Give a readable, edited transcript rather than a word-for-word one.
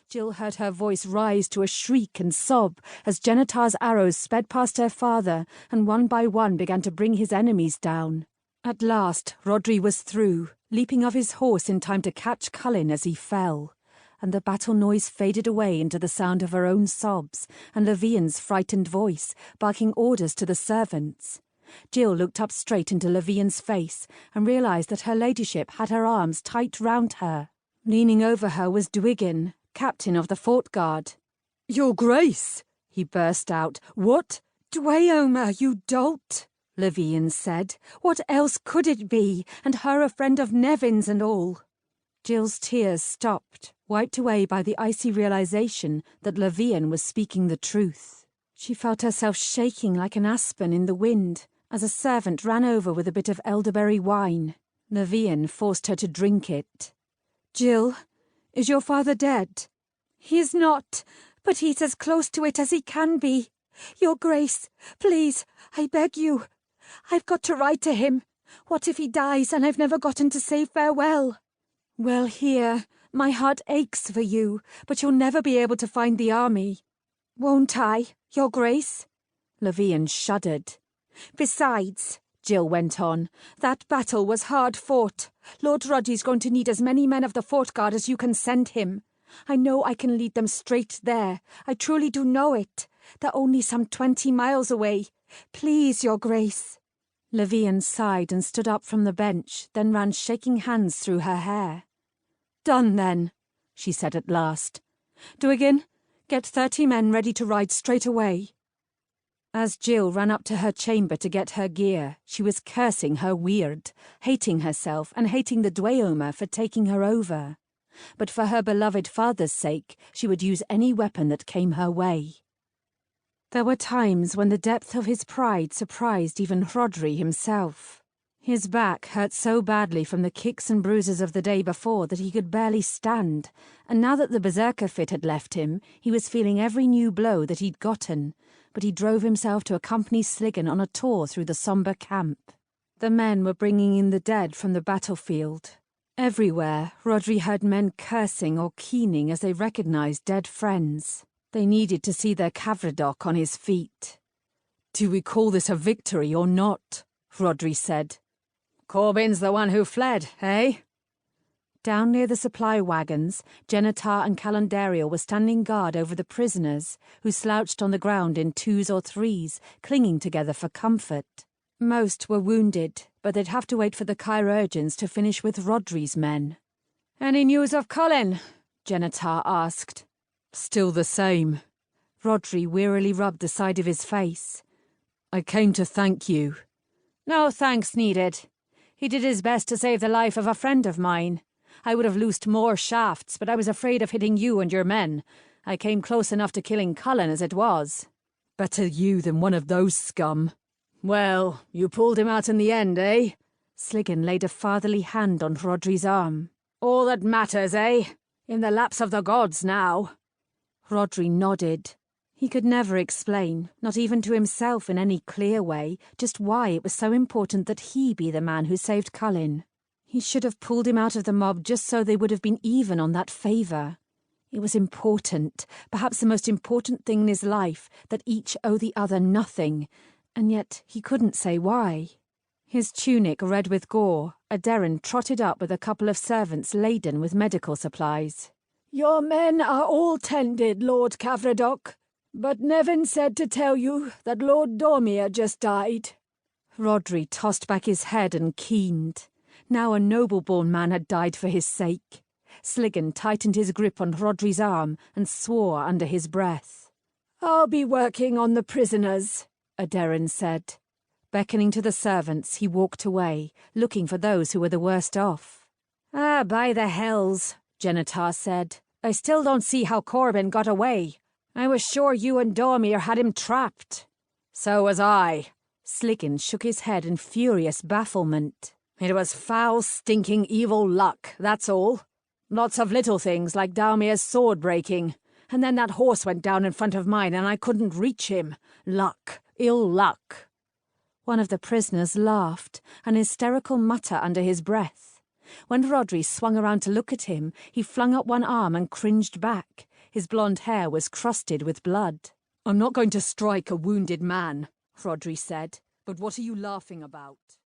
Jill heard her voice rise to a shriek and sob as Genitar's arrows sped past her father and one by one began to bring his enemies down. At last, Rhodry was through, leaping off his horse in time to catch Cullyn as he fell, and the battle noise faded away into the sound of her own sobs and Levian's frightened voice, barking orders to the servants. Jill looked up straight into Levian's face and realised that her ladyship had her arms tight round her. Leaning over her was Dwiggin, captain of the fort guard. "Your Grace!" he burst out. "What? Dweomer, you dolt!" Levian said. "What else could it be? And her a friend of Nevyn's and all." Jill's tears stopped, wiped away by the icy realisation that Levian was speaking the truth. She felt herself shaking like an aspen in the wind as a servant ran over with a bit of elderberry wine. Levian forced her to drink it. "Jill, is your father dead?" "He is not, but he's as close to it as he can be. Your Grace, please, I beg you. I've got to write to him. What if he dies and I've never gotten to say farewell?" "Well, here, my heart aches for you, but you'll never be able to find the army." "Won't I, Your Grace?" Levian shuddered. "Besides," Jill went on, "that battle was hard fought. Lord Rhodry's going to need as many men of the fort guard as you can send him. I know I can lead them straight there. I truly do know it. They're only some 20 miles away. Please, Your Grace." Levian sighed and stood up from the bench, then ran shaking hands through her hair. "Done then," she said at last. "Dwiggin, get 30 men ready to ride straight away." As Jill ran up to her chamber to get her gear, she was cursing her weird, hating herself and hating the Dweomer for taking her over. But for her beloved father's sake, she would use any weapon that came her way. There were times when the depth of his pride surprised even Rhodry himself. His back hurt so badly from the kicks and bruises of the day before that he could barely stand, and now that the berserker fit had left him, he was feeling every new blow that he'd gotten, but he drove himself to accompany Sliggan on a tour through the sombre camp. The men were bringing in the dead from the battlefield. Everywhere, Rhodry heard men cursing or keening as they recognised dead friends. They needed to see their Cavradoc on his feet. "Do we call this a victory or not?" Rhodry said. "Corbyn's the one who fled, eh?" Down near the supply wagons, Genitar and Calendariel were standing guard over the prisoners, who slouched on the ground in 2s or 3s, clinging together for comfort. Most were wounded, but they'd have to wait for the chirurgeons to finish with Rhodry's men. "Any news of Cullyn?" Genitar asked. "Still the same." Rhodry wearily rubbed the side of his face. "I came to thank you." "No thanks needed. He did his best to save the life of a friend of mine. I would have loosed more shafts, but I was afraid of hitting you and your men. I came close enough to killing Cullyn as it was." "Better you than one of those scum." "Well, you pulled him out in the end, eh?" Sliggan laid a fatherly hand on Rhodry's arm. "All that matters, eh? In the laps of the gods now." Rhodry nodded. He could never explain, not even to himself in any clear way, just why it was so important that he be the man who saved Cullyn. He should have pulled him out of the mob just so they would have been even on that favour. It was important, perhaps the most important thing in his life, that each owe the other nothing, and yet he couldn't say why. His tunic red with gore, Aderin trotted up with a couple of servants laden with medical supplies. "Your men are all tended, Lord Cavradoc, but Nevyn said to tell you that Lord Dormir just died." Rhodry tossed back his head and keened. Now a noble-born man had died for his sake. Sliggan tightened his grip on Rhodry's arm and swore under his breath. "I'll be working on the prisoners," Aderin said. Beckoning to the servants, he walked away, looking for those who were the worst off. "Ah, by the hells," Genitar said. "I still don't see how Corbyn got away. I was sure you and Dormir had him trapped." "So was I." Sliggan shook his head in furious bafflement. "It was foul, stinking, evil luck, that's all. Lots of little things like Dormir's sword breaking. And then that horse went down in front of mine and I couldn't reach him. Luck. Ill luck." One of the prisoners laughed, an hysterical mutter under his breath. When Rhodry swung around to look at him, he flung up one arm and cringed back. His blonde hair was crusted with blood. "I'm not going to strike a wounded man," Rhodry said. "But what are you laughing about?"